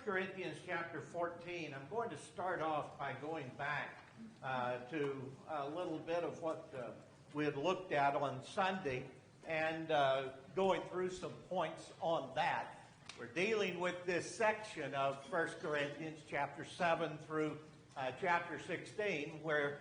Corinthians chapter 14, I'm going to start off by going back to a little bit of what we had looked at on Sunday and going through some points on that. We're dealing with this section of 1 Corinthians chapter 7 through chapter 16, where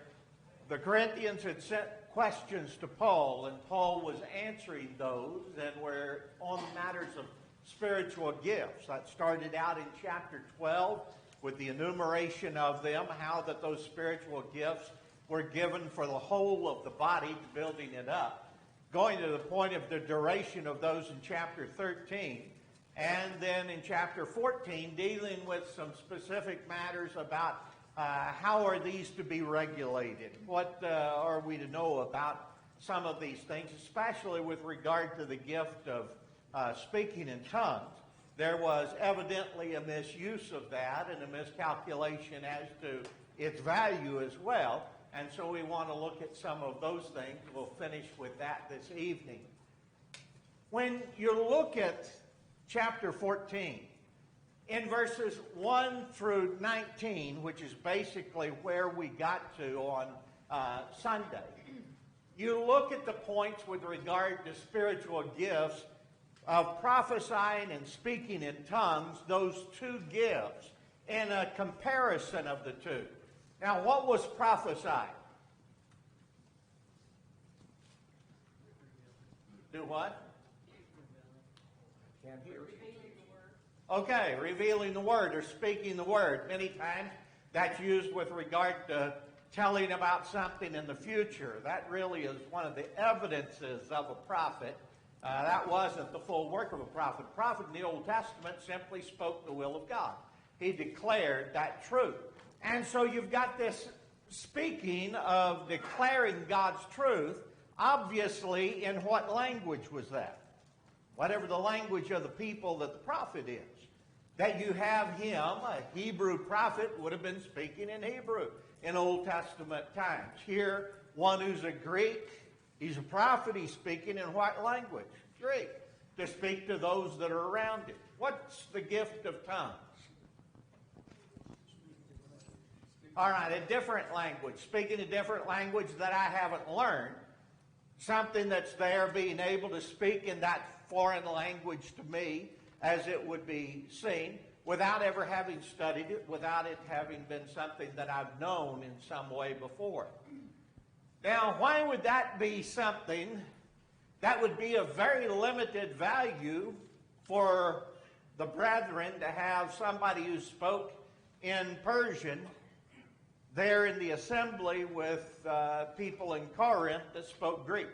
the Corinthians had sent questions to Paul, and Paul was answering those, and we're on matters of spiritual gifts. That started out in chapter 12 with the enumeration of them, how that those spiritual gifts were given for the whole of the body, building it up. Going to the point of the duration of those in chapter 13, and then in chapter 14, dealing with some specific matters about how are these to be regulated? What are we to know about some of these things, especially with regard to the gift of speaking in tongues? There was evidently a misuse of that and a miscalculation as to its value as well. And so we want to look at some of those things. We'll finish with that this evening. When you look at chapter 14, in verses 1 through 19, which is basically where we got to on Sunday, you look at the points with regard to spiritual gifts of prophesying and speaking in tongues, those two gifts, in a comparison of the two. Now, what was prophesying? Do what? Can't hear you. Okay, revealing the word or speaking the word. Many times that's used with regard to telling about something in the future. That really is one of the evidences of a prophet. That wasn't the full work of a prophet. A prophet in the Old Testament simply spoke the will of God. He declared that truth. And so you've got this speaking of declaring God's truth. Obviously, in what language was that? Whatever the language of the people that the prophet is. That you have him, a Hebrew prophet, would have been speaking in Hebrew in Old Testament times. Here, one who's a Greek, he's a prophet, he's speaking in what language? Greek. To speak to those that are around him. What's the gift of tongues? All right, a different language. Speaking a different language that I haven't learned. Something that's there, being able to speak in that foreign language to me, as it would be seen, without ever having studied it, without it having been something that I've known in some way before. Now, why would that be something that would be of very limited value for the brethren to have somebody who spoke in Persian there in the assembly with people in Corinth that spoke Greek?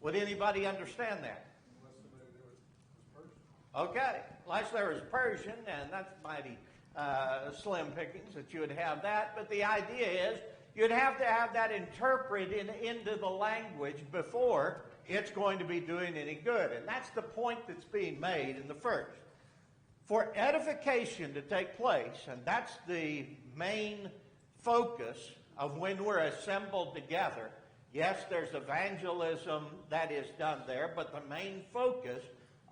Would anybody understand that? Okay, unless there was Persian, and that's mighty slim pickings that you would have that. But the idea is you'd have to have that interpreted into the language before it's going to be doing any good. And that's the point that's being made in the first. For edification to take place, and that's the main focus of when we're assembled together. Yes, there's evangelism that is done there, but the main focus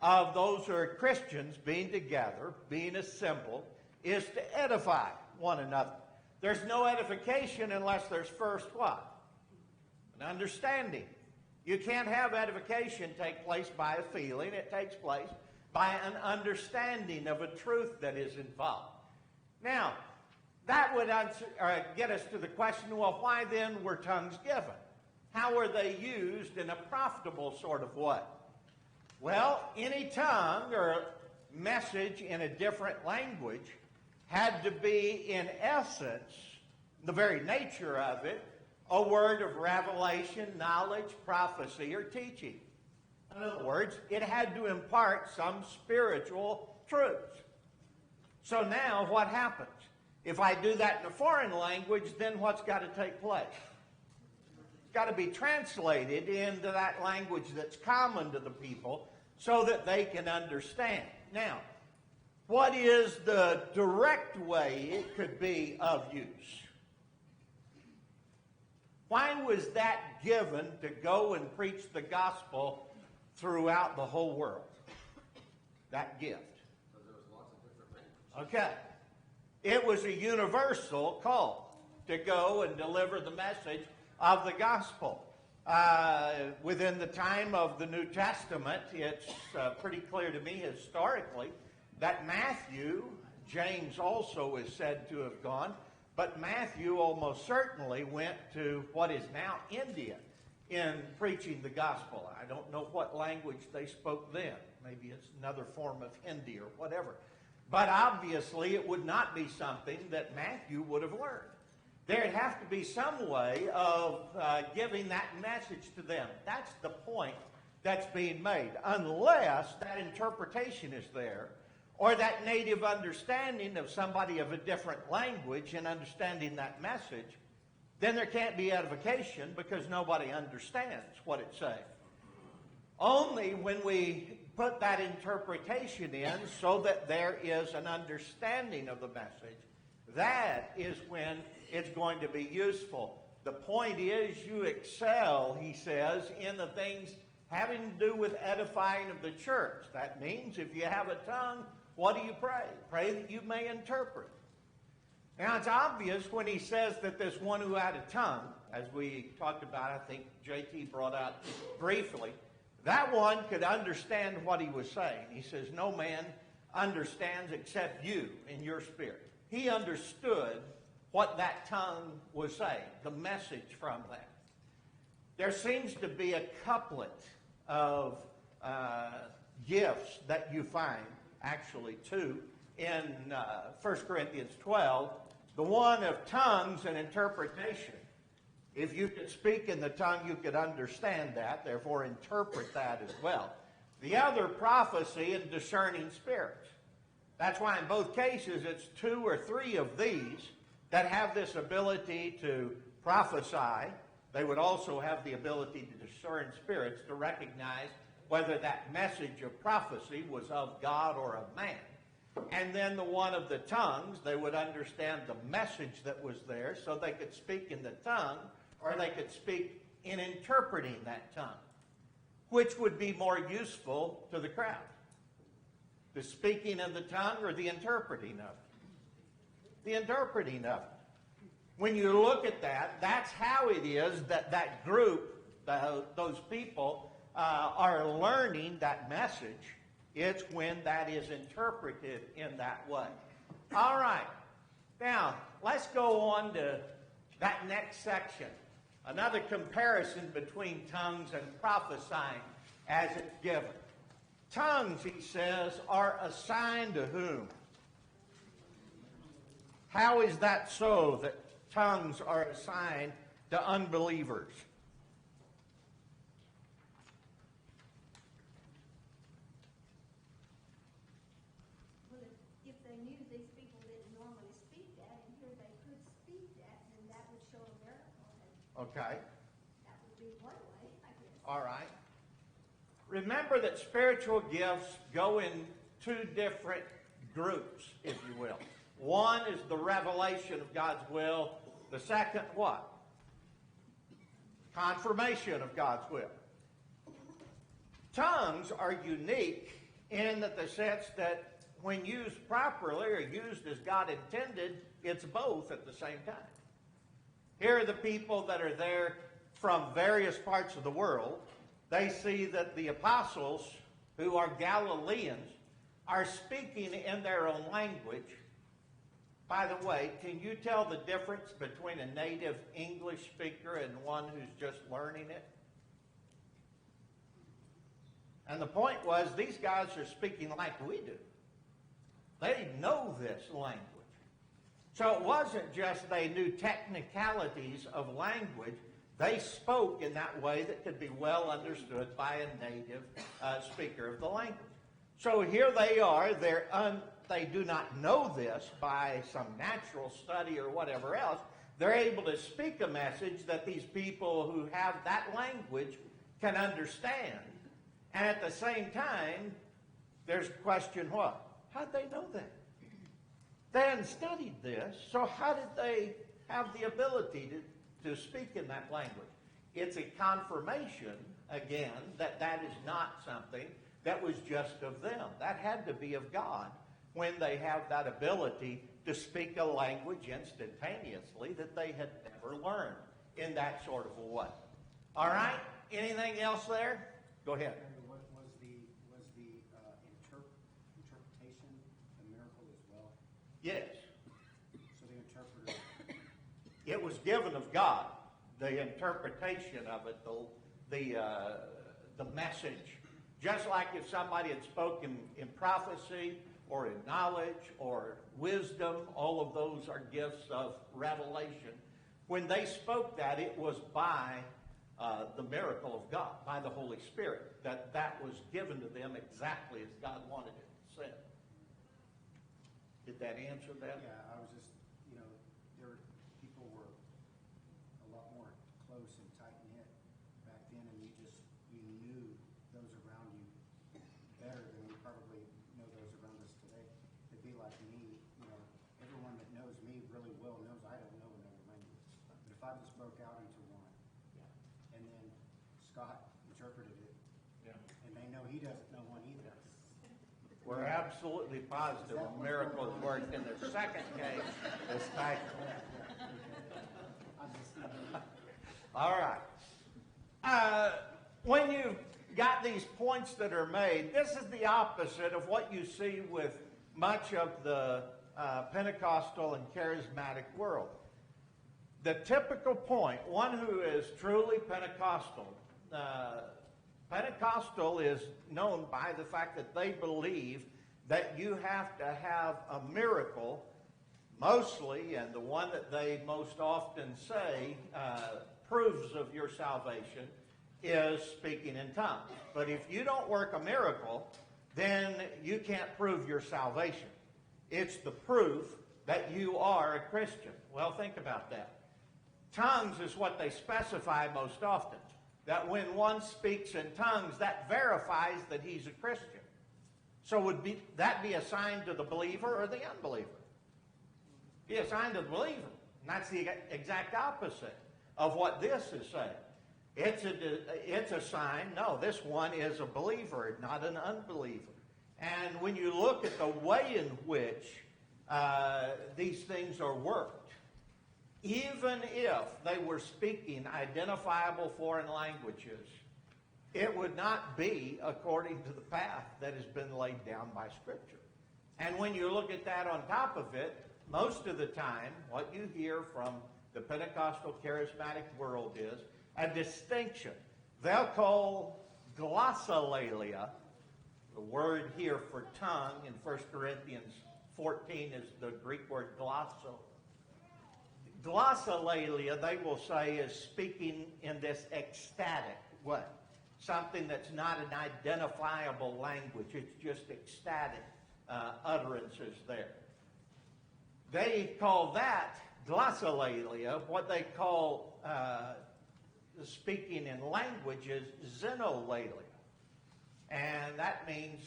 of those who are Christians being together, being assembled, is to edify one another. There's no edification unless there's first what? An understanding. You can't have edification take place by a feeling. It takes place by an understanding of a truth that is involved. Now, that would get us to the question, well, why then were tongues given? How were they used in a profitable sort of way? Well, any tongue or message in a different language had to be, in essence, the very nature of it, a word of revelation, knowledge, prophecy, or teaching. In other words, it had to impart some spiritual truths. So now what happens? If I do that in a foreign language, then what's got to take place? It's got to be translated into that language that's common to the people so that they can understand. Now, what is the direct way it could be of use? Why was that given to go and preach the gospel throughout the whole world? That gift. Because there was lots of different Okay. It was a universal call to go and deliver the message of the gospel. Within the time of the New Testament, it's pretty clear to me historically that Matthew, James also is said to have gone, but Matthew almost certainly went to what is now India in preaching the gospel. I don't know what language they spoke then. Maybe it's another form of Hindi or whatever. But obviously it would not be something that Matthew would have learned. There'd have to be some way of giving that message to them. That's the point that's being made. Unless that interpretation is there, or that native understanding of somebody of a different language and understanding that message, then there can't be edification because nobody understands what it's saying. Only when we put that interpretation in so that there is an understanding of the message, that is when it's going to be useful. The point is you excel, he says, in the things having to do with edifying of the church. That means if you have a tongue, what do you pray? Pray that you may interpret. Now it's obvious when he says that this one who had a tongue, as we talked about, I think JT brought out briefly, that one could understand what he was saying. He says, no man understands except you in your spirit. He understood what that tongue was saying, the message from that. There seems to be a couplet of gifts that you find, actually two, in 1 Corinthians 12, the one of tongues and interpretation. If you could speak in the tongue, you could understand that, therefore interpret that as well. The other, prophecy and discerning spirits. That's why in both cases it's two or three of these that have this ability to prophesy. They would also have the ability to discern spirits, to recognize whether that message of prophecy was of God or of man. And then the one of the tongues, they would understand the message that was there, so they could speak in the tongue, or they could speak in interpreting that tongue. Which would be more useful to the crowd? The speaking of the tongue or the interpreting of it? The interpreting of it. When you look at that, that's how it is that that group, those people, are learning that message. It's when that is interpreted in that way. All right. Now, let's go on to that next section. Another comparison between tongues and prophesying as it's given. Tongues, he says, are assigned to whom? How is that so that tongues are assigned to unbelievers? Well, if they knew these people didn't normally speak that, and here they could speak that, then that would show a miracle. Okay. That would be one way, I guess. All right. Remember that spiritual gifts go in two different groups, if you will. One is the revelation of God's will. The second, what? Confirmation of God's will. Tongues are unique in the sense that when used properly or used as God intended, it's both at the same time. Here are the people that are there from various parts of the world. They see that the apostles, who are Galileans, are speaking in their own language. By the way, can you tell the difference between a native English speaker and one who's just learning it? And the point was, these guys are speaking like we do. They know this language. So it wasn't just they knew technicalities of language. They spoke in that way that could be well understood by a native speaker of the language. So here they are. They do not know this by some natural study or whatever else. They're able to speak a message that these people who have that language can understand. And at the same time, there's a question, what? How'd they know that? They hadn't studied this, so how did they have the ability to speak in that language? It's a confirmation, again, that that is not something that was just of them. That had to be of God, when they have that ability to speak a language instantaneously that they had never learned in that sort of a way. All right? Anything else there? Go ahead. Was the interpretation a miracle as well? Yes. So the interpreter. It was given of God. The interpretation of it, the message. Just like if somebody had spoken in prophecy or in knowledge or wisdom, all of those are gifts of revelation. When they spoke that, it was by the miracle of God, by the Holy Spirit, that was given to them exactly as God wanted it said. Did that answer that? Yeah, I was just, people were a lot more close and tight-knit back then, and you knew those around you better than we probably know those around us today. It'd be like me, everyone that knows me really well knows I don't know another language. But if I just broke out into one, and then Scott interpreted it, and they know he doesn't know one either. We're absolutely positive a miracle has worked in the second case this time. All right. When you've got these points that are made, this is the opposite of what you see with much of the Pentecostal and charismatic world. The typical point, one who is truly Pentecostal, Pentecostal is known by the fact that they believe that you have to have a miracle, mostly, and the one that they most often say proves of your salvation is speaking in tongues. But if you don't work a miracle, then you can't prove your salvation. It's the proof that you are a Christian. Well, think about that. Tongues is what they specify most often. That when one speaks in tongues, that verifies that he's a Christian. So would that be a sign to the believer or the unbeliever? Be a sign to the believer. And that's the exact opposite of what this is saying. It's a sign, no, this one is a believer, not an unbeliever. And when you look at the way in which these things are worked, even if they were speaking identifiable foreign languages, it would not be according to the path that has been laid down by Scripture. And when you look at that on top of it, most of the time, what you hear from the Pentecostal charismatic world is a distinction. They'll call glossolalia, the word here for tongue in 1 Corinthians 14 is the Greek word glosso. Glossolalia, they will say, is speaking in this ecstatic way. Something that's not an identifiable language. It's just ecstatic utterances there. They call that glossolalia. What they call speaking in language is xenolalia. And that means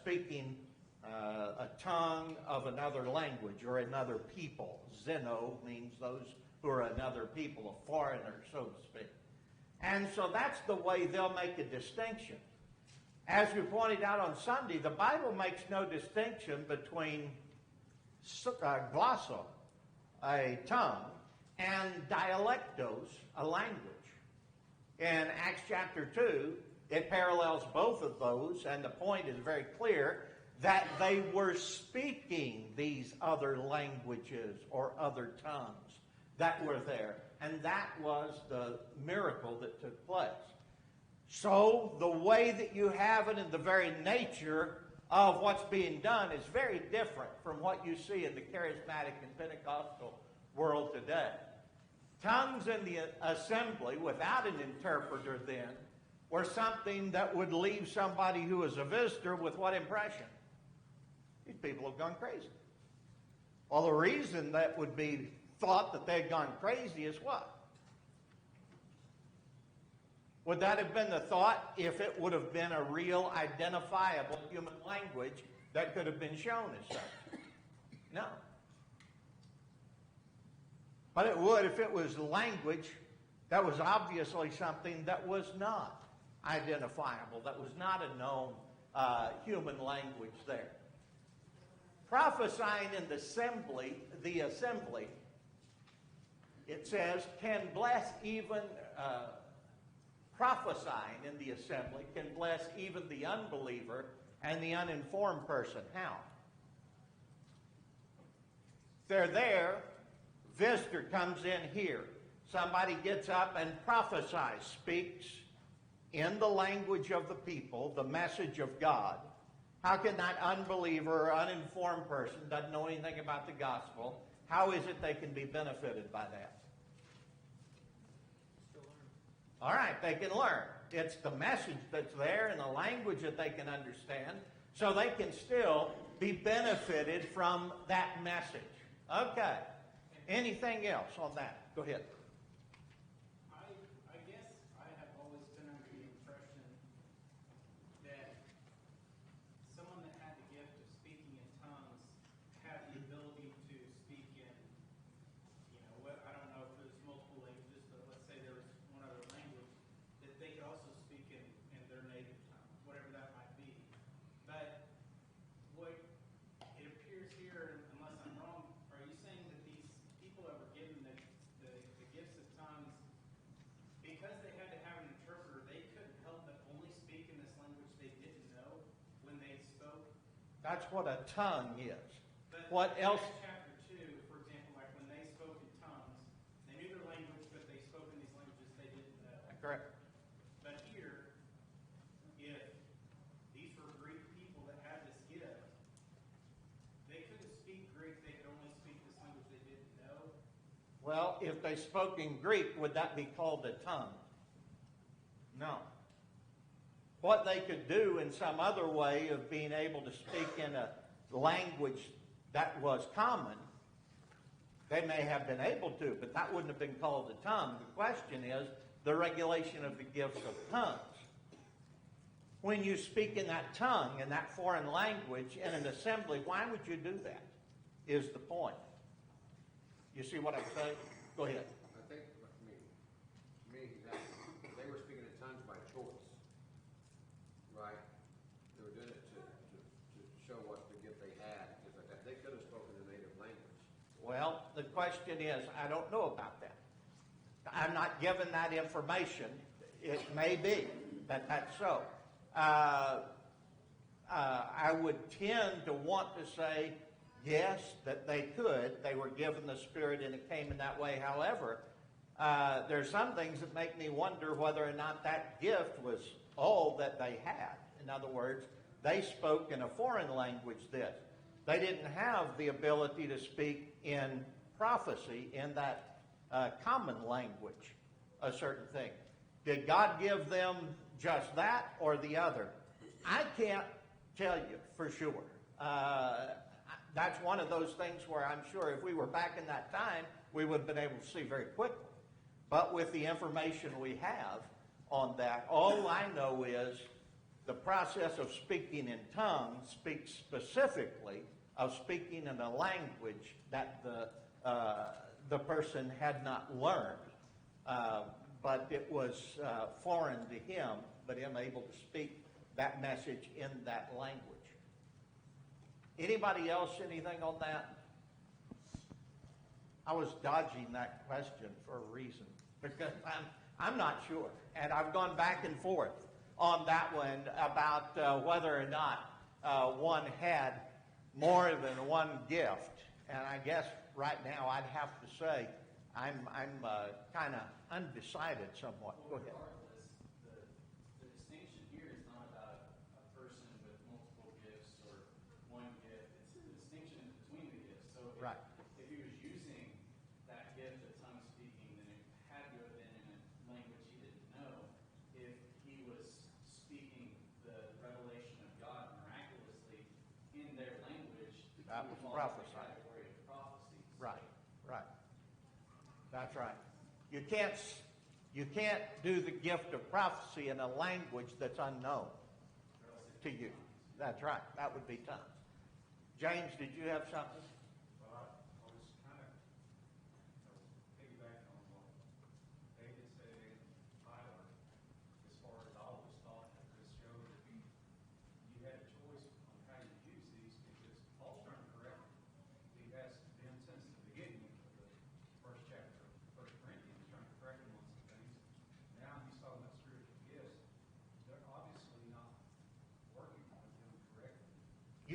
speaking a tongue of another language or another people. Xeno means those who are another people, a foreigner, so to speak. And so that's the way they'll make a distinction. As we pointed out on Sunday, the Bible makes no distinction between glosso, a tongue, and dialectos, a language. In Acts chapter 2, it parallels both of those, and the point is very clear that they were speaking these other languages or other tongues that were there. And that was the miracle that took place. So the way that you have it in the very nature of what's being done is very different from what you see in the charismatic and Pentecostal world today. Tongues in the assembly without an interpreter then were something that would leave somebody who was a visitor with what impression? These people have gone crazy. Well, the reason that would be thought that they'd gone crazy is what? Would that have been the thought if it would have been a real identifiable human language that could have been shown as such? No. But it would if it was language that was obviously something that was not identifiable, that was not a known human language there. Prophesying in the assembly, it says, can bless even, prophesying in the assembly can bless even the unbeliever and the uninformed person. How? They're there, visitor comes in here. Somebody gets up and prophesies, speaks in the language of the people, the message of God. How can that unbeliever or uninformed person, doesn't know anything about the gospel, how is it they can be benefited by that? All right, they can learn. It's the message that's there in the language that they can understand, so they can still be benefited from that message. Okay. Anything else on that? Go ahead. I guess I have always been under the impression that someone that had the gift of speaking in tongues had the ability to speak in, I don't know if there's multiple languages, but let's say there was one other language, that they could also speak in their native tongue, whatever that might be. But what it appears here, unless I'm wrong, are you saying that these people that were given the gifts of tongues, because they had to have an interpreter, they couldn't help but only speak in this language they didn't know when they spoke? That's what a tongue is. But What else? Chapter 2, for example, like when they spoke in tongues, they knew their language, but they spoke in these languages they didn't know. Correct. But here, if these were Greek people that had this gift, they couldn't speak Greek, they could only speak this language they didn't know. Well, if they spoke in Greek, would that be called a tongue? No. What they could do in some other way of being able to speak in a language that was common, they may have been able to, but that wouldn't have been called a tongue. The question is the regulation of the gifts of tongues. When you speak in that tongue, in that foreign language, in an assembly, why would you do that? Is the point. You see what I'm saying? Go ahead. I think, to me, they were speaking in tongues by choice, right? They were doing it to show what the gift they had, things like that. They could have spoken the native language. Well, the question is, I don't know about that. I'm not given that information. It may be that that's so. I would tend to want to say, yes, that they could. They were given the Spirit and it came in that way. However, there's some things that make me wonder whether or not that gift was all that they had. In other words, they spoke in a foreign language this. They didn't have the ability to speak in prophecy in that common language, a certain thing. Did God give them just that or the other? I can't tell you for sure. That's one of those things where I'm sure if we were back in that time, we would have been able to see very quickly. But with the information we have on that, all I know is the process of speaking in tongues speaks specifically of speaking in a language that the person had not learned. But it was foreign to him, but him able to speak that message in that language. Anybody else, anything on that? I was dodging that question for a reason because I'm not sure. And I've gone back and forth on that one about whether or not one had more than one gift. And I guess right now I'd have to say I'm kind of undecided somewhat. Go ahead. Regardless, the distinction here is not about a person with multiple gifts or one gift. It's the distinction between the gifts. So Right. if he was using that gift of tongue speaking, then it had to have been in a language he didn't know. If he was speaking the revelation of God miraculously in their language, That it was would fall into the prophesying. category of prophecy. Right, right. That's right. You can't do the gift of prophecy in a language that's unknown to you. That's right. That would be tongues. James, did you have something? Well, I was kind of piggybacking on what David said and Tyler, as far as I was taught that this showed that you had a choice on how you use these, because Paul's trying to correct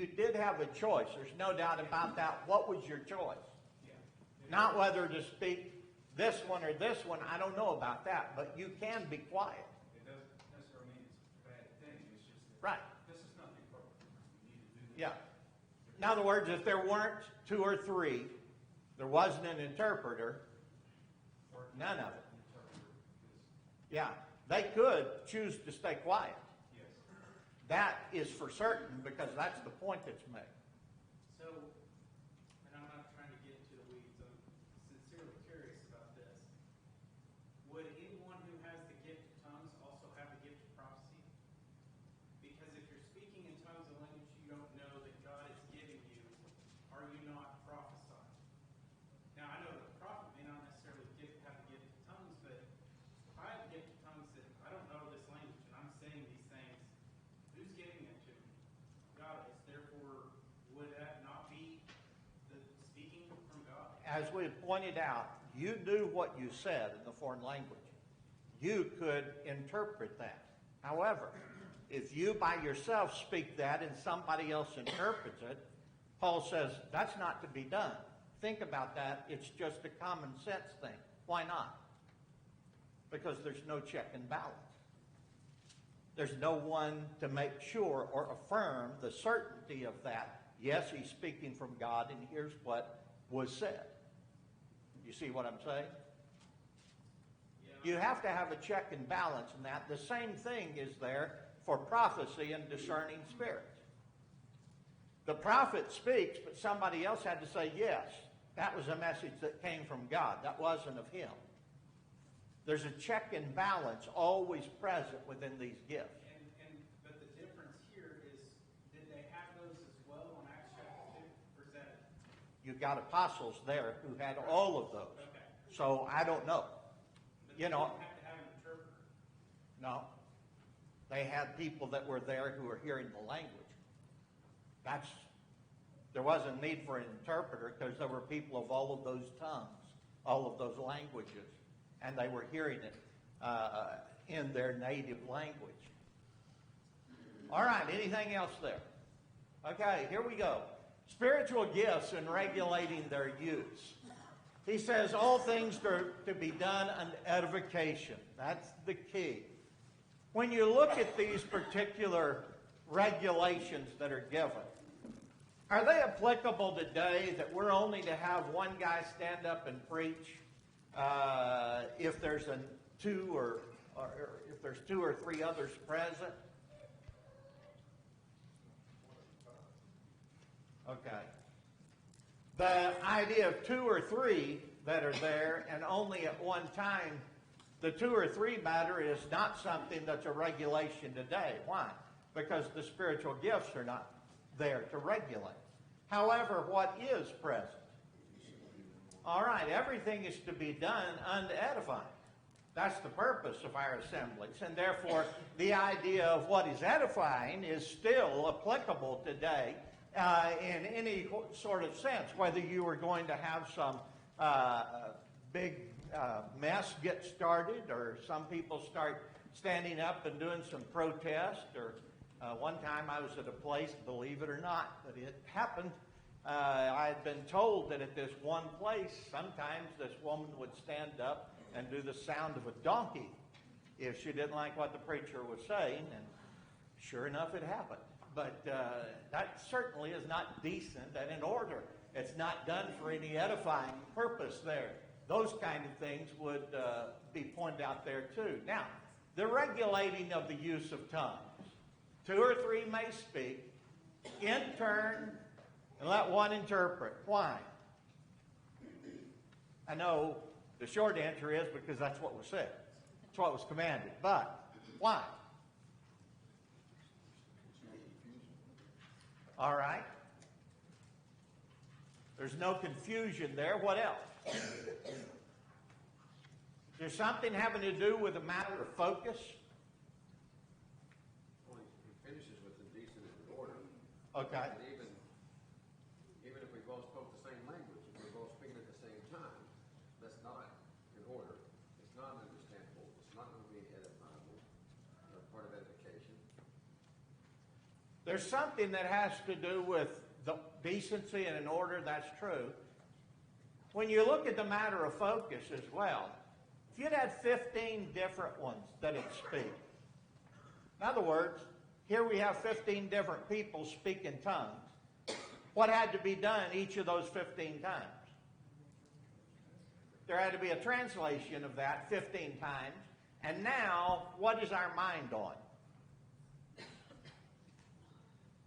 you did have a choice. There's no doubt about that. What was your choice? Yeah. Not whether to speak this one or this one. I don't know about that, but you can be quiet. It doesn't necessarily mean it's a bad thing, it's just that Right. this is not the appropriate time. You need to do this. Yeah. In other words, if there weren't two or three, there wasn't an interpreter, Or none of it. interpreter is- Yeah, they could choose to stay quiet. Yes. That is for certain, because that's the point that's made. So, and I'm not trying to get into the weeds, I'm sincerely curious about this. Would anyone who has the gift of tongues also have the gift of prophecy? Because if you're speaking in tongues of language you don't know that God is giving you, are you not prophesying? Now, I know the prophet may not necessarily have the gift of tongues, but if I have the gift of tongues that I don't know this language and I'm saying these things, who's giving it to me? God is. Therefore, would that not be the speaking from God? As we have pointed out, you knew what you said in the foreign language. You could interpret that. However, if you by yourself speak that and somebody else interprets it, Paul says that's not to be done. Think about that. It's just a common sense thing. Why not? Because there's no check and balance. There's no one to make sure or affirm the certainty of that. Yes, he's speaking from God, and here's what was said. You see what I'm saying? You have to have a check and balance in that. The same thing is there for prophecy and discerning spirits. The prophet speaks, but somebody else had to say, yes, that was a message that came from God. That wasn't of him. There's a check and balance always present within these gifts. But the difference here is, did they have those as well in Acts chapter 2? Or is that? You've got apostles there who had all of those. Okay. So I don't know. But You they know, didn't have to have an interpreter. no. They had people that were there who were hearing the language. There wasn't need for an interpreter because there were people of all of those tongues, all of those languages, and they were hearing it in their native language. All right, anything else there? Okay, here we go. Spiritual gifts and regulating their use. He says all things are to be done unto edification. That's the key. When you look at these particular regulations that are given, are they applicable today that we're only to have one guy stand up and preach if there's two or if there's two or three others present? Okay. The idea of two or three that are there and only at one time, the two or three matter is not something that's a regulation today. Why? Because the spiritual gifts are not there to regulate. However, what is present? All right, everything is to be done unto edifying. That's the purpose of our assemblies. And therefore, the idea of what is edifying is still applicable today in any sort of sense. Whether you are going to have some big mess get started, or some people start standing up and doing some protest, or one time I was at a place, believe it or not, but it happened. I had been told that at this one place, sometimes this woman would stand up and do the sound of a donkey if she didn't like what the preacher was saying, and sure enough, it happened. But that certainly is not decent and in order. It's not done for any edifying purpose there. Those kind of things would be pointed out there too. Now, the regulating of the use of tongues. Two or three may speak in turn and let one interpret. Why? I know the short answer is because that's what was said. That's what was commanded. But why? All right. There's no confusion there. What else? There's something having to do with a matter of focus. Well, he finishes with indecent and in order. Okay. And even if we both spoke the same language, if we're both speaking at the same time, that's not in order. It's not understandable. It's not going to be edifiable or part of edification. There's something that has to do with the decency and an order, that's true. When you look at the matter of focus as well, if you'd had 15 different ones that would speak, in other words, here we have 15 different people speak in tongues. What had to be done each of those 15 times? There had to be a translation of that 15 times. And now, what is our mind on?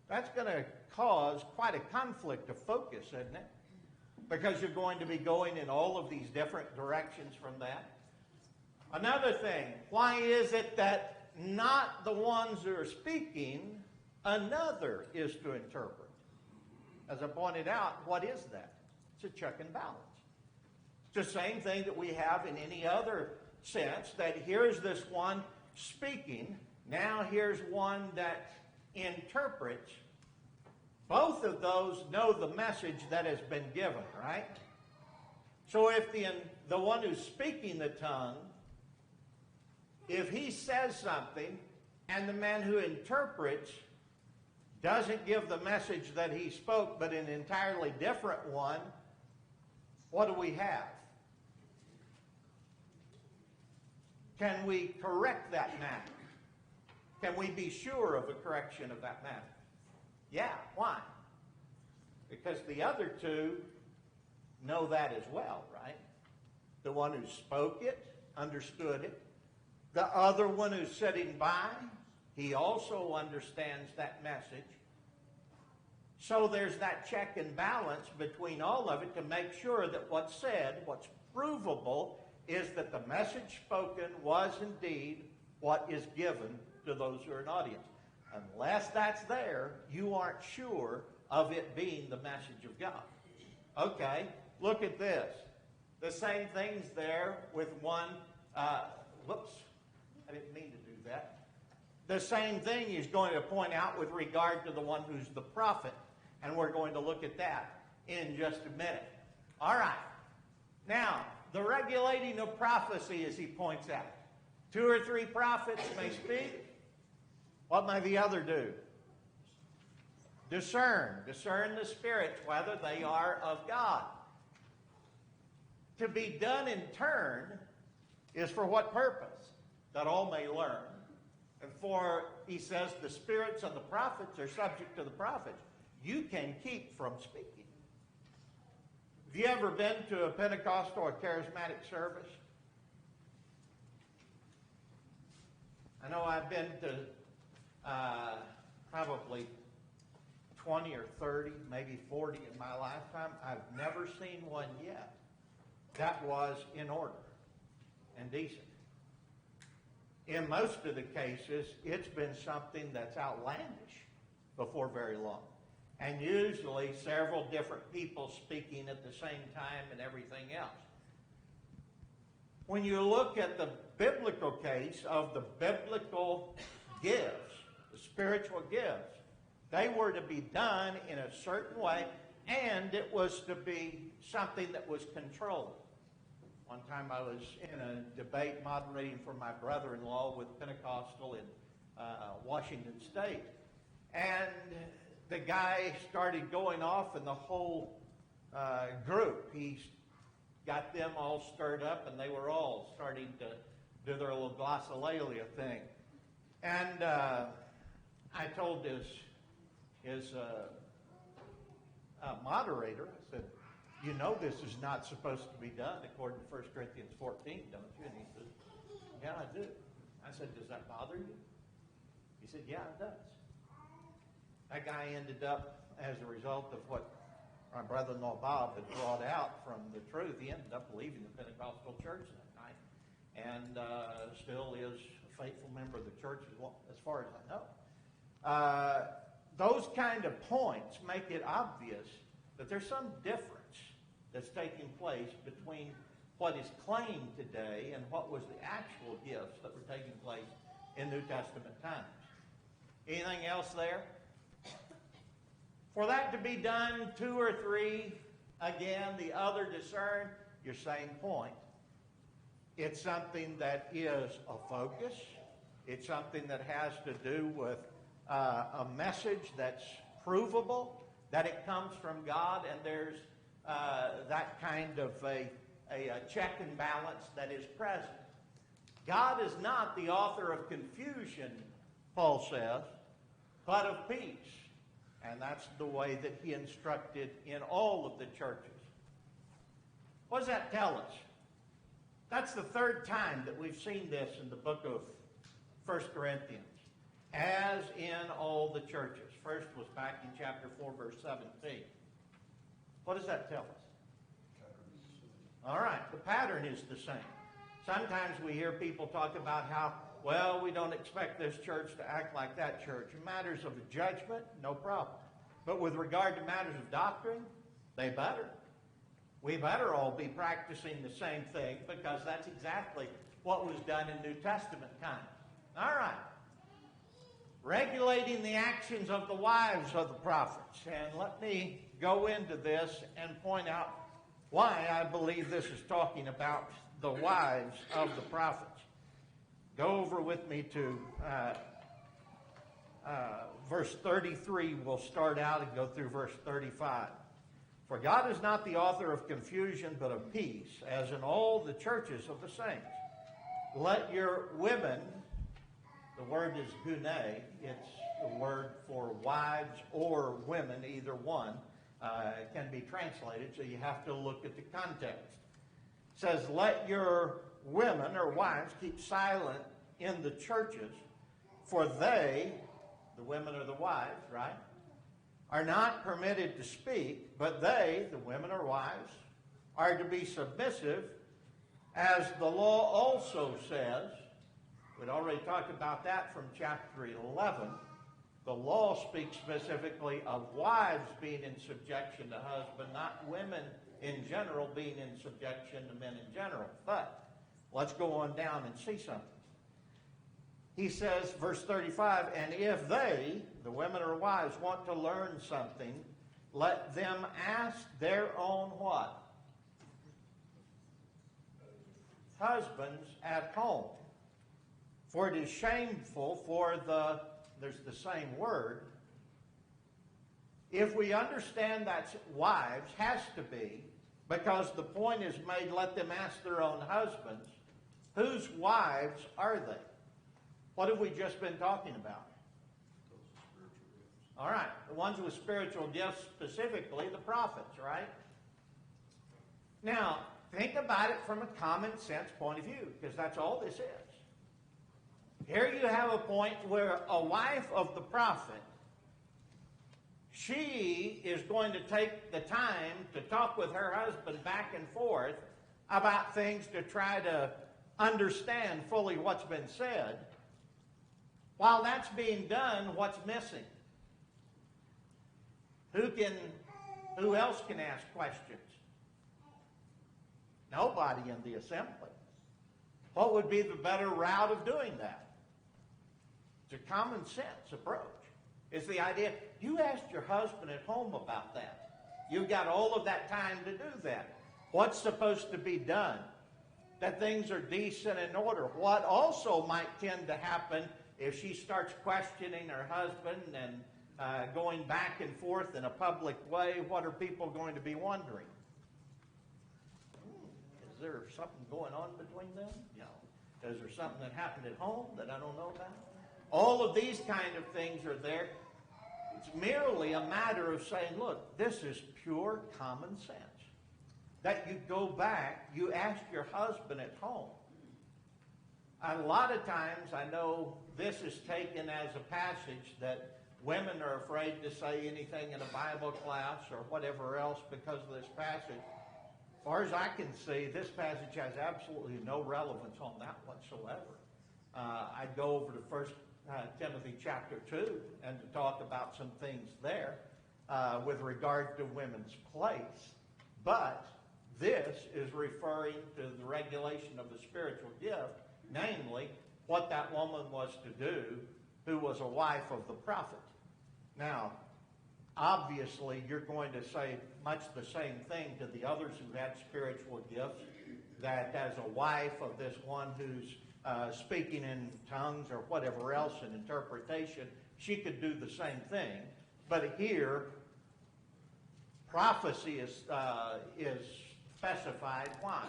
That's going to cause quite a conflict of focus, isn't it? Because you're going to be going in all of these different directions from that. Another thing, why is it that not the ones who are speaking, another is to interpret? As I pointed out, what is that? It's a check and balance. It's the same thing that we have in any other sense, that here's this one speaking, now here's one that interprets. Both of those know the message that has been given, right? So if the one who's speaking the tongue, if he says something and the man who interprets doesn't give the message that he spoke but an entirely different one, what do we have? Can we correct that matter? Can we be sure of a correction of that matter? Yeah, why? Because the other two know that as well, right? The one who spoke it, understood it. The other one who's sitting by, he also understands that message. So there's that check and balance between all of it to make sure that what's said, what's provable, is that the message spoken was indeed what is given to those who are in audience. Unless that's there, you aren't sure of it being the message of God. Okay, look at this. The same thing's there with one, whoops, I didn't mean to do that. The same thing he's going to point out with regard to the one who's the prophet, and we're going to look at that in just a minute. All right. Now, the regulating of prophecy, as he points out. 2 or 3 prophets may speak. What may the other do? Discern. Discern the spirits, whether they are of God. To be done in turn is for what purpose? That all may learn. And for, he says, the spirits of the prophets are subject to the prophets. You can keep from speaking. Have you ever been to a Pentecostal or charismatic service? I know I've been to probably 20 or 30, maybe 40 in my lifetime. I've never seen one yet that was in order and decent. In most of the cases, it's been something that's outlandish before very long. And usually several different people speaking at the same time and everything else. When you look at the biblical case of the biblical gifts, the spiritual gifts, they were to be done in a certain way, and it was to be something that was controlled. One time I was in a debate moderating for my brother-in-law with Pentecostal in Washington State. And the guy started going off, and the whole group, he got them all stirred up, and they were all starting to do their little glossolalia thing. And I told his moderator, I said, you know this is not supposed to be done according to 1 Corinthians 14, don't you? And he said, yeah, I do. I said, does that bother you? He said, yeah, it does. That guy ended up, as a result of what my brother-in-law Bob had brought out from the truth, he ended up leaving the Pentecostal church that night, and still is a faithful member of the church as far as I know. Those kind of points make it obvious that there's some difference that's taking place between what is claimed today and what was the actual gifts that were taking place in New Testament times. Anything else there? For that to be done, 2 or 3, again, the other discern, your same point. It's something that is a focus. It's something that has to do with a message that's provable, that it comes from God, and there's that kind of a check and balance that is present. God is not the author of confusion, Paul says, but of peace. And that's the way that he instructed in all of the churches. What does that tell us? That's the third time that we've seen this in the book of 1 Corinthians, as in all the churches. First was back in chapter 4, verse 17. What does that tell us? All right, the pattern is the same. Sometimes we hear people talk about how, well, we don't expect this church to act like that church. In matters of judgment, no problem. But with regard to matters of doctrine, they better. We better all be practicing the same thing, because that's exactly what was done in New Testament times. All right. Regulating the actions of the wives of the prophets. And let me go into this and point out why I believe this is talking about the wives of the prophets. Go over with me to verse 33. We'll start out and go through verse 35. For God is not the author of confusion, but of peace, as in all the churches of the saints. Let your women, the word is gune, it's the word for wives or women, either one, can be translated, so you have to look at the context. It says, let your women or wives keep silent in the churches, for they, the women or the wives, right, are not permitted to speak, but they, the women or wives, are to be submissive, as the law also says. We'd already talked about that from chapter 11. The law speaks specifically of wives being in subjection to husbands, not women in general being in subjection to men in general. But let's go on down and see something. He says, verse 35, and if they, the women or wives, want to learn something, let them ask their own what? Husbands at home. For it is shameful for the, there's the same word. If we understand that wives, has to be, because the point is made, let them ask their own husbands, whose wives are they? What have we just been talking about? All right, the ones with spiritual gifts, specifically the prophets, right? Now, think about it from a common sense point of view, because that's all this is. Here you have a point where a wife of the prophet, she is going to take the time to talk with her husband back and forth about things to try to understand fully what's been said. While that's being done, what's missing? Who else can ask questions? Nobody in the assembly. What would be the better route of doing that? It's a common sense approach. It's the idea, you asked your husband at home about that. You've got all of that time to do that. What's supposed to be done? That things are decent and in order. What also might tend to happen if she starts questioning her husband and going back and forth in a public way, what are people going to be wondering? Is there something going on between them? No. Is there something that happened at home that I don't know about? All of these kind of things are there. It's merely a matter of saying, look, this is pure common sense. That you go back, you ask your husband at home. A lot of times, I know this is taken as a passage that women are afraid to say anything in a Bible class or whatever else because of this passage. As far as I can see, this passage has absolutely no relevance on that whatsoever. I'd go over to 1 Timothy chapter 2 and to talk about some things there with regard to women's place. But this is referring to the regulation of the spiritual gift, namely, what that woman was to do who was a wife of the prophet. Now, obviously, you're going to say much the same thing to the others who had spiritual gifts, that as a wife of this one who's speaking in tongues or whatever else in interpretation, she could do the same thing. But here, prophecy is specified. Why?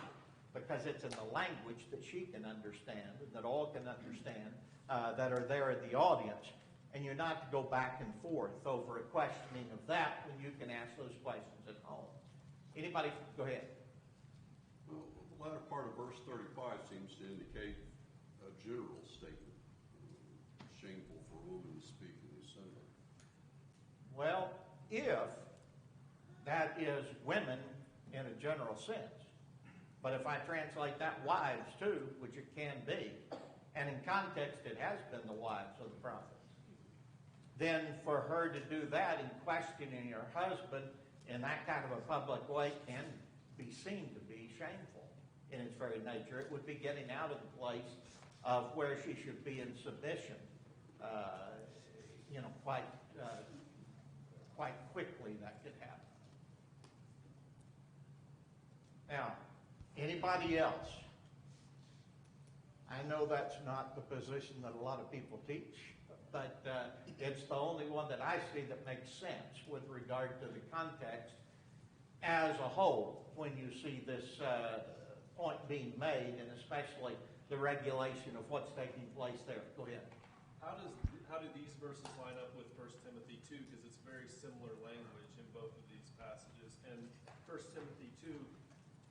Because it's in the language that she can understand, and that all can understand, that are there in the audience. And you're not to go back and forth over a questioning of that when you can ask those questions at home. Anybody? Go ahead. Well, the latter part of verse 35 seems to indicate a general statement. Shameful for a woman to speak in the assembly. Well, if that is women in a general sense, but if I translate that wives too, which it can be, and in context it has been the wives of the prophets, then for her to do that in questioning her husband in that kind of a public way can be seen to be shameful in its very nature. It would be getting out of the place of where she should be in submission, quite quickly that could happen. Now, anybody else? I know that's not the position that a lot of people teach, but it's the only one that I see that makes sense with regard to the context as a whole when you see this point being made, and especially the regulation of what's taking place there. Go ahead. How do these verses line up with 1 Timothy 2? Because it's very similar language in both of these passages. And 1 Timothy 2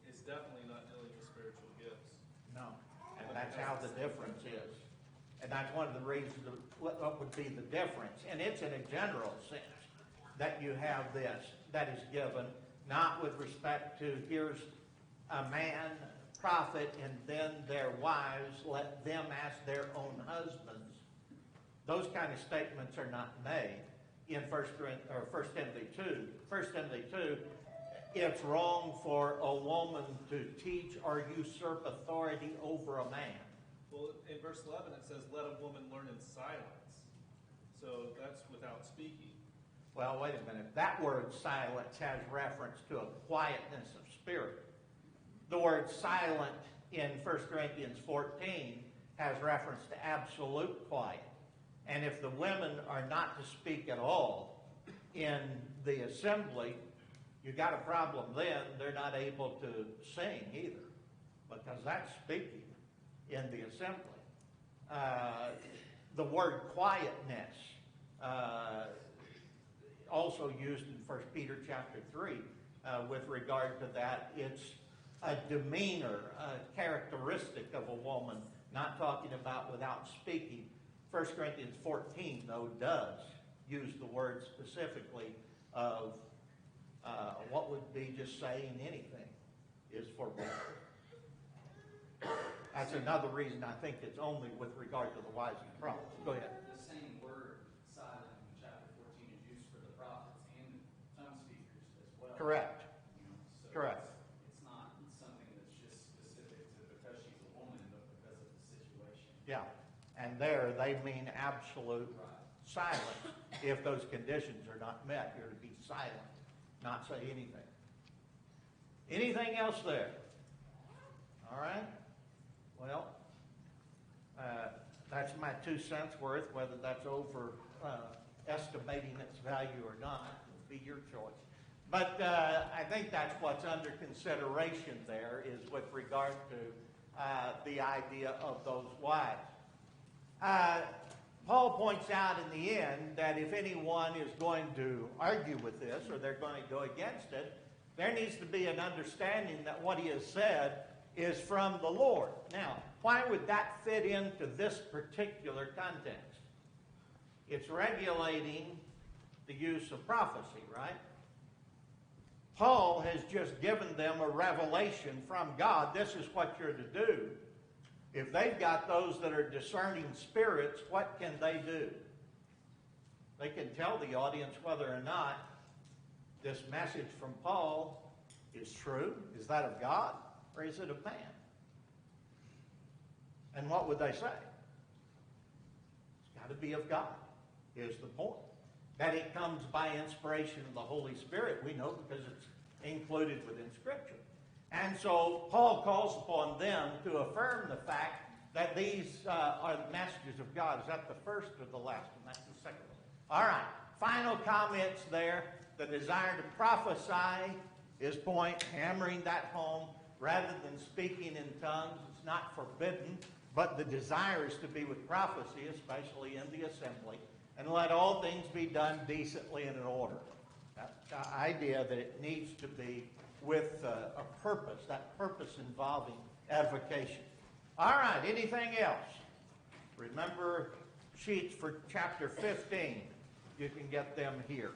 is definitely not dealing with spiritual gifts. No. And that's how the difference is. And that's one of the reasons what would be the difference. And it's in a general sense that you have this that is given, not with respect to here's a man, prophet, and then their wives, let them ask their own husbands. Those kind of statements are not made in 1 Timothy 2. 1 Timothy 2, it's wrong for a woman to teach or usurp authority over a man. Well, in verse 11 it says, let a woman learn in silence. So that's without speaking. Well, wait a minute. That word silence has reference to a quietness of spirit. The word silent in 1 Corinthians 14 has reference to absolute quiet. And if the women are not to speak at all in the assembly, you got a problem then. They're not able to sing either, because that's speaking in the assembly. The word quietness, also used in 1 Peter chapter 3 with regard to that. It's a demeanor, a characteristic of a woman, not talking about without speaking. 1 Corinthians 14, though, does use the word specifically of what would be just saying anything is forbidden. That's another reason I think it's only with regard to the wives and prophets. Go ahead. The same word, silent, in chapter 14 is used for the prophets and tongue speakers as well. Correct. So Correct. It's not something that's just specific to because she's a woman, but because of the situation. Yeah. And there they mean absolute silence. If those conditions are not met, you're to be silent, not say anything. Anything else there? All right. Well, that's my 2 cents worth. Whether that's over estimating its value or not will be your choice. But I think that's what's under consideration there is with regard to the idea of those wives. Paul points out in the end that if anyone is going to argue with this or they're going to go against it, there needs to be an understanding that what he has said is from the Lord. Now, why would that fit into this particular context? It's regulating the use of prophecy, right? Paul has just given them a revelation from God. This is what you're to do. If they've got those that are discerning spirits, what can they do? They can tell the audience whether or not this message from Paul is true. Is that of God or is it of man? And what would they say? It's got to be of God, is the point. That it comes by inspiration of the Holy Spirit, we know because it's included within Scripture. And so Paul calls upon them to affirm the fact that these are the messages of God. Is that the first or the last one? That's the second one. All right. Final comments there. The desire to prophesy is point, hammering that home. Rather than speaking in tongues, it's not forbidden, but the desire is to be with prophecy, especially in the assembly, and let all things be done decently and in order. That idea that it needs to be with a purpose, that purpose involving edification. All right, anything else? Remember sheets for chapter 15. You can get them here.